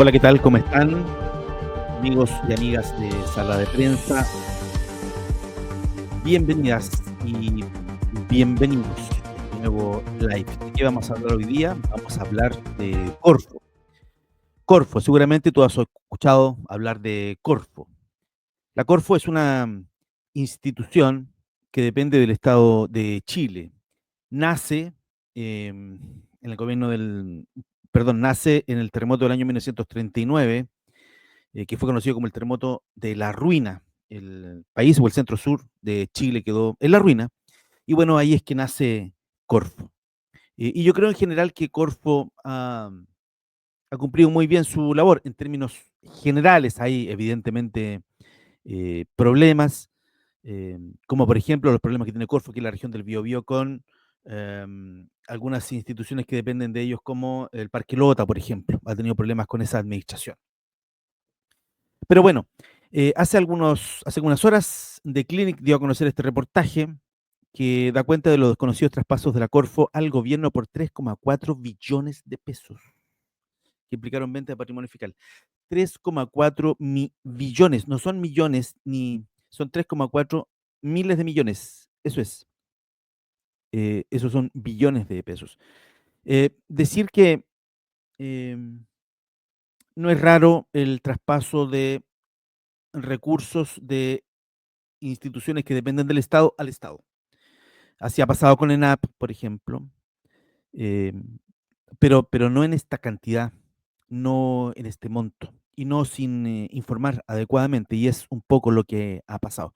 Hola, ¿qué tal? ¿Cómo están? Amigos y amigas de Sala de Prensa, bienvenidas y bienvenidos a este nuevo live. ¿De qué vamos a hablar hoy día? Vamos a hablar de Corfo. Corfo, seguramente tú has escuchado hablar de Corfo. La Corfo es una institución que depende del Estado de Chile. Nace en el gobierno del, perdón, nace en el terremoto del año 1939, que fue conocido como el terremoto de la ruina. El país o el centro sur de Chile quedó en la ruina. Y bueno, ahí es que nace Corfo. Y yo creo en general que Corfo ha cumplido muy bien su labor en términos generales. Hay evidentemente problemas, como por ejemplo los problemas que tiene Corfo, que es la región del Biobío, con algunas instituciones que dependen de ellos, como el Parque Lota, por ejemplo. Ha tenido problemas con esa administración. Pero bueno, hace algunas horas The Clinic dio a conocer este reportaje que da cuenta de los desconocidos traspasos de la Corfo al gobierno por 3,4 billones de pesos, que implicaron venta de patrimonio fiscal. 3,4 billones, no son millones, ni son 3,4 miles de millones. Eso es, esos son billones de pesos. Decir que no es raro el traspaso de recursos de instituciones que dependen del Estado al Estado. Así ha pasado con ENAP, por ejemplo, eh, pero no en esta cantidad, no en este monto, y no sin informar adecuadamente, y es un poco lo que ha pasado.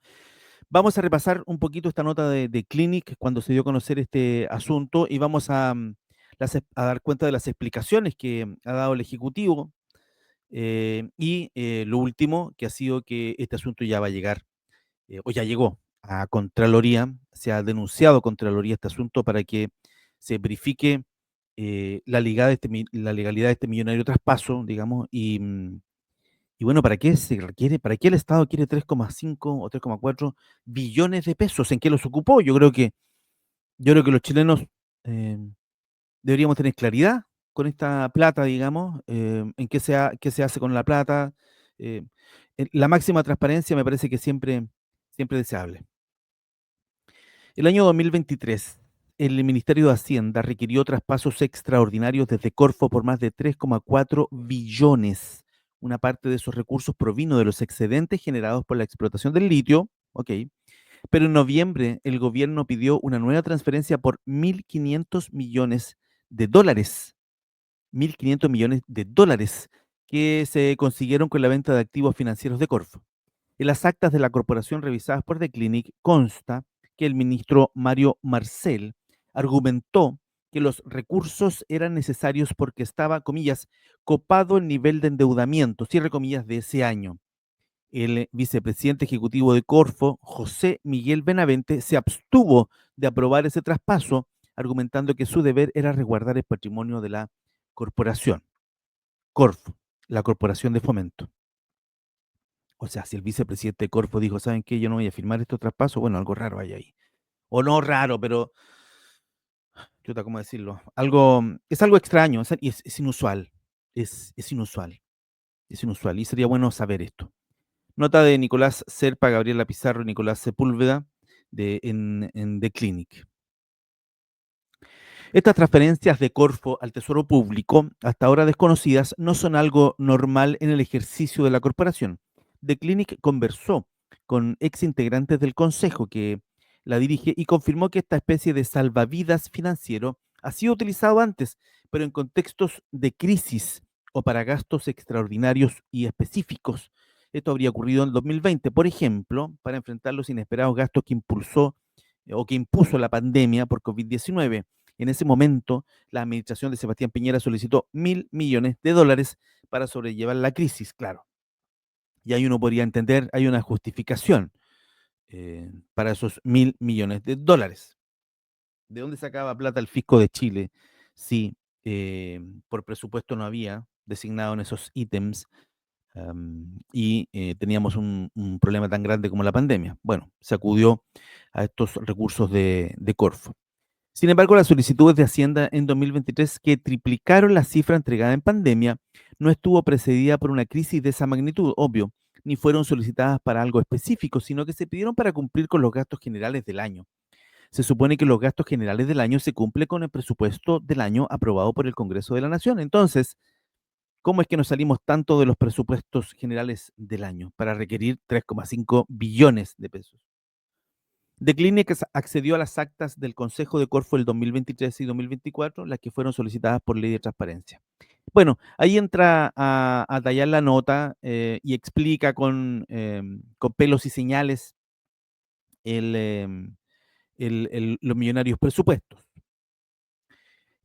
Vamos a repasar un poquito esta nota de Clinic cuando se dio a conocer este asunto, y vamos a dar cuenta de las explicaciones que ha dado el Ejecutivo, y lo último, que ha sido que este asunto ya va a llegar o ya llegó a Contraloría, se ha denunciado a Contraloría este asunto para que se verifique la legalidad de este millonario traspaso, digamos, y bueno, ¿para qué se requiere? ¿Para qué el Estado quiere 3,5 o 3,4 billones de pesos? ¿En qué los ocupó? Yo creo que los chilenos eh, deberíamos tener claridad con esta plata, digamos, en qué se hace con la plata. eh, la máxima transparencia me parece que siempre deseable. El año 2023, el Ministerio de Hacienda requirió traspasos extraordinarios desde Corfo por más de 3,4 billones. Una parte de esos recursos provino de los excedentes generados por la explotación del litio, ok, pero en noviembre el gobierno pidió una nueva transferencia por 1.500 millones de dólares. 1.500 millones de dólares que se consiguieron con la venta de activos financieros de Corfo. En las actas de la corporación revisadas por The Clinic consta que el ministro Mario Marcel argumentó que los recursos eran necesarios porque estaba, comillas, copado el nivel de endeudamiento, cierre comillas, de ese año. El vicepresidente ejecutivo de Corfo, José Miguel Benavente, se abstuvo de aprobar ese traspaso, argumentando que su deber era resguardar el patrimonio de la corporación. Corfo, la corporación de fomento. O sea, si el vicepresidente de Corfo dijo, ¿saben qué? Yo no voy a firmar estos traspasos, bueno, algo raro hay ahí. O no raro, pero, chuta, ¿cómo decirlo? Es algo extraño, es inusual. Es inusual, es inusual. Y sería bueno saber esto. Nota de Nicolás Serpa, Gabriela Pizarro y Nicolás Sepúlveda en The Clinic. Estas transferencias de Corfo al Tesoro Público, hasta ahora desconocidas, no son algo normal en el ejercicio de la corporación. The Clinic conversó con ex integrantes del consejo que la dirige y confirmó que esta especie de salvavidas financiero ha sido utilizado antes, pero en contextos de crisis o para gastos extraordinarios y específicos. Esto habría ocurrido en el 2020, por ejemplo, para enfrentar los inesperados gastos que impulsó o que impuso la pandemia por COVID-19. En ese momento, la administración de Sebastián Piñera solicitó 1.000 millones de dólares para sobrellevar la crisis, claro. Y ahí uno podría entender, hay una justificación para esos 1.000 millones de dólares. ¿De dónde sacaba plata el fisco de Chile si por presupuesto no había designado en esos ítems y teníamos un problema tan grande como la pandemia? Bueno, se acudió a estos recursos de Corfo. Sin embargo, las solicitudes de Hacienda en 2023, que triplicaron la cifra entregada en pandemia, no estuvo precedida por una crisis de esa magnitud, obvio, ni fueron solicitadas para algo específico, sino que se pidieron para cumplir con los gastos generales del año. Se supone que los gastos generales del año se cumplen con el presupuesto del año aprobado por el Congreso de la Nación. Entonces, ¿cómo es que nos salimos tanto de los presupuestos generales del año para requerir 3,5 billones de pesos? The Clinic accedió a las actas del Consejo de Corfo del 2023 y 2024, las que fueron solicitadas por ley de transparencia. Bueno, ahí entra a tallar la nota y explica con pelos y señales los millonarios presupuestos.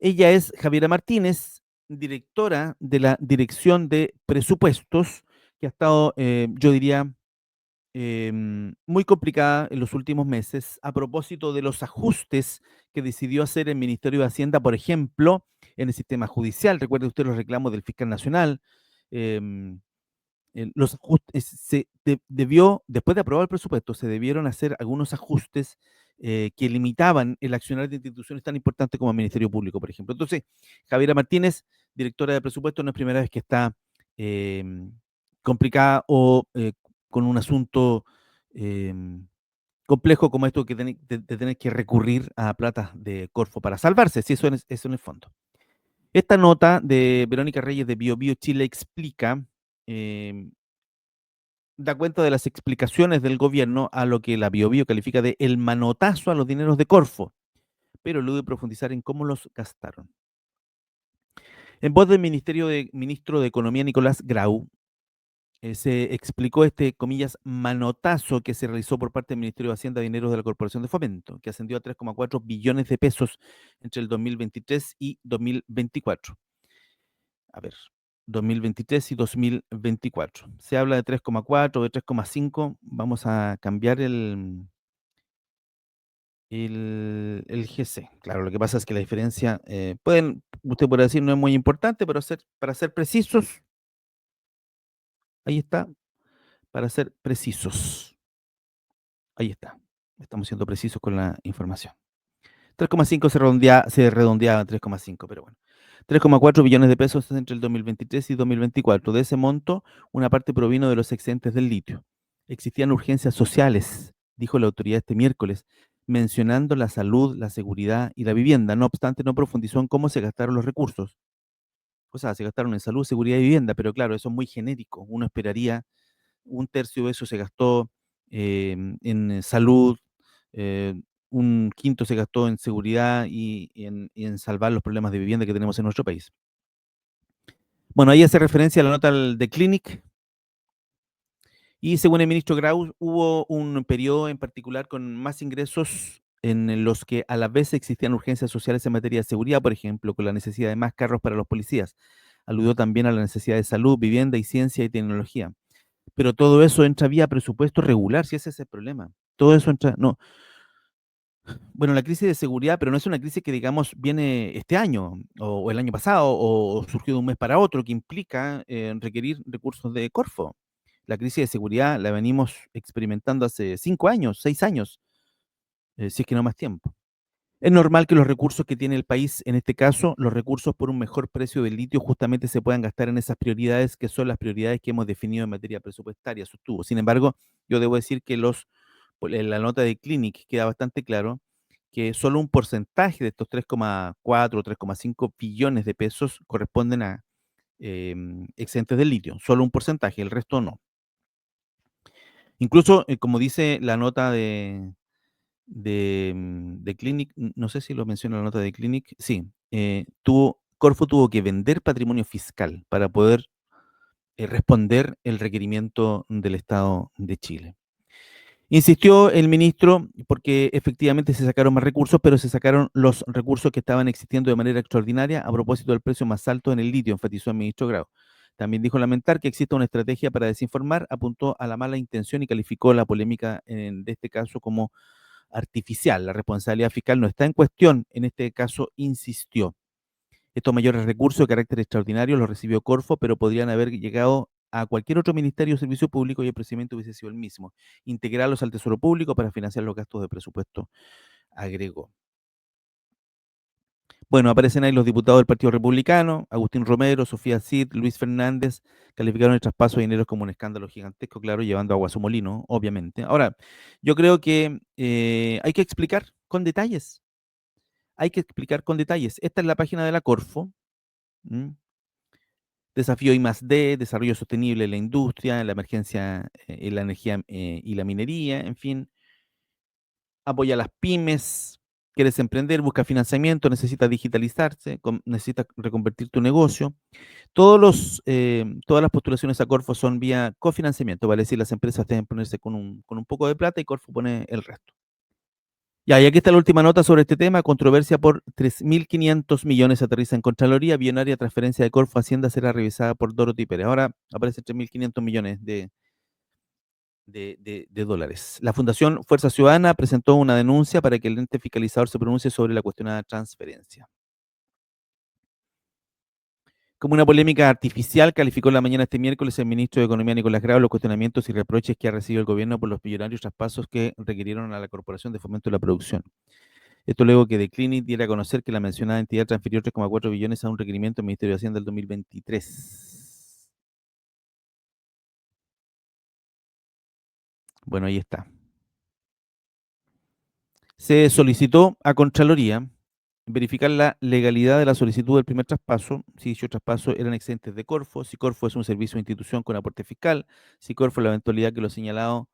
Ella es Javiera Martínez, directora de la Dirección de Presupuestos, que ha estado, yo diría, muy complicada en los últimos meses a propósito de los ajustes que decidió hacer el Ministerio de Hacienda, por ejemplo, en el sistema judicial. Recuerde usted los reclamos del fiscal nacional. em, los ajustes, debió, después de aprobar el presupuesto, se debieron hacer algunos ajustes que limitaban el accionar de instituciones tan importantes como el Ministerio Público, por ejemplo. Entonces, Javiera Martínez, directora de presupuesto, no es primera vez que está eh, complicada o con un asunto eh, complejo como esto de tener que recurrir a plata de Corfo para salvarse, si eso en el fondo. Esta nota de Verónica Reyes de BioBio Chile explica eh, da cuenta de las explicaciones del gobierno a lo que la BioBio califica de el manotazo a los dineros de Corfo, pero elude profundizar en cómo los gastaron. En voz del ministro de Economía Nicolás Grau, se explicó este, comillas, manotazo que se realizó por parte del Ministerio de Hacienda de Dinero de la Corporación de Fomento, que ascendió a 3,4 billones de pesos entre el 2023 y 2024. A ver, 2023 y 2024. Se habla de 3,4, de 3,5. Vamos a cambiar el GC. Claro, lo que pasa es que la diferencia, usted puede decir no es muy importante, pero para ser precisos, ahí está, para ser precisos, ahí está. Estamos siendo precisos con la información. 3,5 se redondeaba en 3,5, pero bueno. 3,4 billones de pesos entre el 2023 y 2024. De ese monto, una parte provino de los excedentes del litio. Existían urgencias sociales, dijo la autoridad este miércoles, mencionando la salud, la seguridad y la vivienda. No obstante, no profundizó en cómo se gastaron los recursos. O sea, se gastaron en salud, seguridad y vivienda, pero claro, eso es muy genérico. Uno esperaría un tercio de eso se gastó en salud, eh, un quinto se gastó en seguridad y en salvar los problemas de vivienda que tenemos en nuestro país. Bueno, ahí hace referencia a la nota de Clinic y según el ministro Grau hubo un periodo en particular con más ingresos en los que a la vez existían urgencias sociales en materia de seguridad, por ejemplo, con la necesidad de más carros para los policías. Aludió también a la necesidad de salud, vivienda y ciencia y tecnología. Pero todo eso entra vía presupuesto regular, si ese es el problema. Todo eso entra, no. Bueno, la crisis de seguridad, pero no es una crisis que, digamos, viene este año o el año pasado o surgió de un mes para otro, que implica requerir recursos de Corfo. La crisis de seguridad la venimos experimentando hace 5 años, 6 años, si es que no más tiempo. Es normal que los recursos que tiene el país, en este caso, los recursos por un mejor precio del litio, justamente se puedan gastar en esas prioridades que son las prioridades que hemos definido en materia presupuestaria, sostuvo. Sin embargo, yo debo decir que en la nota de Clinic queda bastante claro que solo un porcentaje de estos 3,4 o 3,5 billones de pesos corresponden a excedentes del litio, solo un porcentaje, el resto no. Incluso, como dice la nota de Clinic, no sé si lo menciona la nota de Clinic, sí, Corfo tuvo que vender patrimonio fiscal para poder responder el requerimiento del Estado de Chile. Insistió el ministro porque efectivamente se sacaron más recursos, pero se sacaron los recursos que estaban existiendo de manera extraordinaria a propósito del precio más alto en el litio, enfatizó el ministro Grau. También dijo lamentar que exista una estrategia para desinformar, apuntó a la mala intención y calificó la polémica de este caso como artificial. La responsabilidad fiscal no está en cuestión, en este caso insistió. Estos mayores recursos de carácter extraordinario los recibió Corfo, pero podrían haber llegado a cualquier otro ministerio o servicio público y el procedimiento hubiese sido el mismo. Integrarlos al Tesoro Público para financiar los gastos de presupuesto, agregó. Bueno, aparecen ahí los diputados del Partido Republicano, Agustín Romero, Sofía Cid, Luis Fernández, calificaron el traspaso de dinero como un escándalo gigantesco, claro, llevando agua a su molino, obviamente. Ahora, yo creo que hay que explicar con detalles, hay que explicar con detalles. Esta es la página de la Corfo, ¿m? Desafío I+D, desarrollo sostenible en la industria, la emergencia en la energía y la minería, en fin, apoya a las pymes, quieres emprender, busca financiamiento, necesitas digitalizarse, necesitas reconvertir tu negocio. Todas las postulaciones a Corfo son vía cofinanciamiento, vale decir, las empresas deben ponerse con un poco de plata y Corfo pone el resto. Ya, y aquí está la última nota sobre este tema. Controversia por 3.500 millones aterriza en Contraloría. Billonaria transferencia de Corfo a Hacienda será revisada por Dorothy Pérez. Ahora aparecen 3.500 millones de dólares. La Fundación Fuerza Ciudadana presentó una denuncia para que el ente fiscalizador se pronuncie sobre la cuestionada transferencia. Como una polémica artificial, calificó la mañana este miércoles el ministro de Economía Nicolás Grau los cuestionamientos y reproches que ha recibido el gobierno por los millonarios traspasos que requirieron a la Corporación de Fomento de la Producción. Esto luego que The Clinic diera a conocer que la mencionada entidad transfirió 3,4 billones a un requerimiento del Ministerio de Hacienda del 2023. Bueno, ahí está. Se solicitó a Contraloría verificar la legalidad de la solicitud del primer traspaso, si dicho traspaso eran excedentes de Corfo, si Corfo es un servicio o institución con aporte fiscal, si Corfo, la eventualidad que lo señalado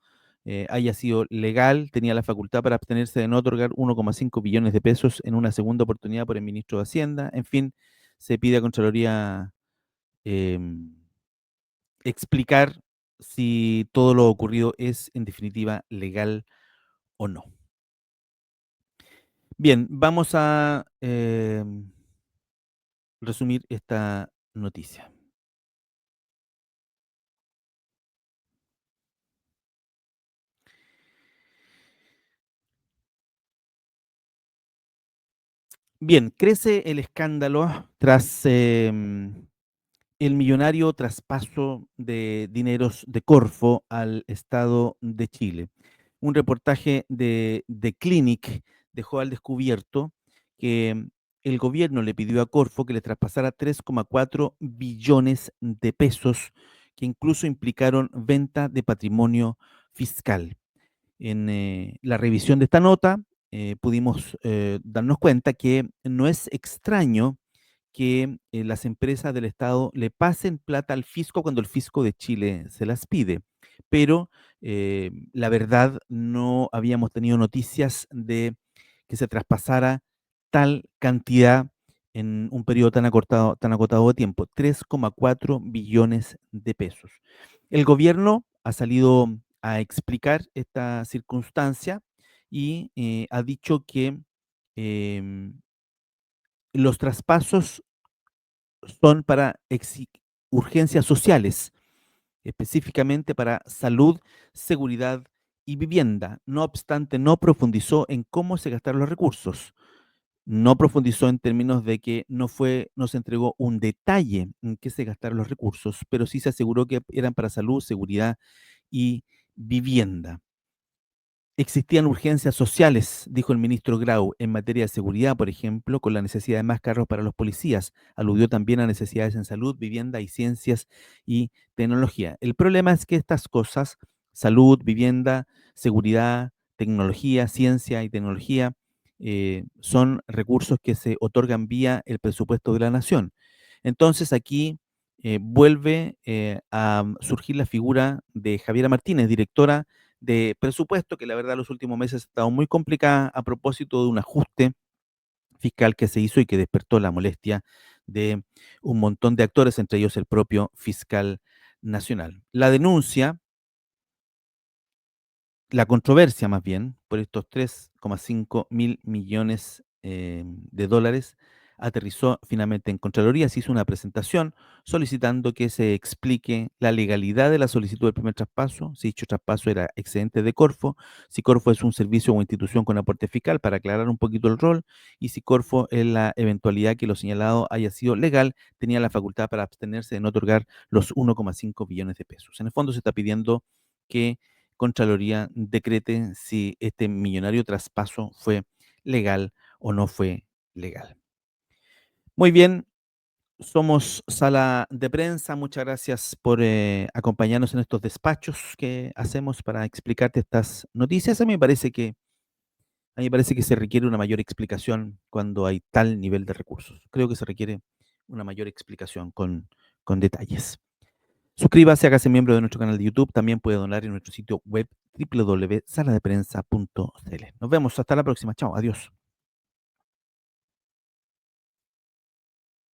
haya sido legal, tenía la facultad para abstenerse de no otorgar 1,5 billones de pesos en una segunda oportunidad por el ministro de Hacienda. En fin, se pide a Contraloría eh, explicar si todo lo ocurrido es en definitiva legal o no. Bien, vamos a resumir esta noticia. Bien, crece el escándalo tras el millonario traspaso de dineros de Corfo al Estado de Chile. Un reportaje de Clinic dejó al descubierto que el gobierno le pidió a Corfo que le traspasara 3,4 billones de pesos, que incluso implicaron venta de patrimonio fiscal. En la revisión de esta nota pudimos darnos cuenta que no es extraño que las empresas del Estado le pasen plata al fisco cuando el fisco de Chile se las pide. Pero la verdad no habíamos tenido noticias de que se traspasara tal cantidad en un periodo tan acotado de tiempo, 3,4 billones de pesos. El gobierno ha salido a explicar esta circunstancia y ha dicho que em, los traspasos son para urgencias sociales, específicamente para salud, seguridad y vivienda. No obstante, no profundizó en cómo se gastaron los recursos. No profundizó en términos de que no se entregó un detalle en qué se gastaron los recursos, pero sí se aseguró que eran para salud, seguridad y vivienda. Existían urgencias sociales, dijo el ministro Grau, en materia de seguridad, por ejemplo, con la necesidad de más carros para los policías. Aludió también a necesidades en salud, vivienda y ciencias y tecnología. El problema es que estas cosas, salud, vivienda, seguridad, tecnología, ciencia y tecnología, son recursos que se otorgan vía el presupuesto de la nación. Entonces aquí vuelve a surgir la figura de Javiera Martínez, directora de presupuesto, que la verdad los últimos meses ha estado muy complicada a propósito de un ajuste fiscal que se hizo y que despertó la molestia de un montón de actores, entre ellos el propio fiscal nacional. La denuncia, la controversia más bien, por estos 3,5 mil millones de dólares, aterrizó finalmente en Contraloría. Se hizo una presentación solicitando que se explique la legalidad de la solicitud del primer traspaso, si dicho traspaso era excedente de Corfo, si Corfo es un servicio o institución con aporte fiscal, para aclarar un poquito el rol, y si Corfo, en la eventualidad que lo señalado haya sido legal, tenía la facultad para abstenerse de no otorgar los 1,5 billones de pesos. En el fondo se está pidiendo que Contraloría decrete si este millonario traspaso fue legal o no fue legal. Muy bien, somos Sala de Prensa. Muchas gracias por acompañarnos en estos despachos que hacemos para explicarte estas noticias. A mí me parece que se requiere una mayor explicación cuando hay tal nivel de recursos. Creo que se requiere una mayor explicación con detalles. Suscríbase, hágase miembro de nuestro canal de YouTube. También puede donar en nuestro sitio web www.saladeprensa.cl. Nos vemos. Hasta la próxima. Chao. Adiós.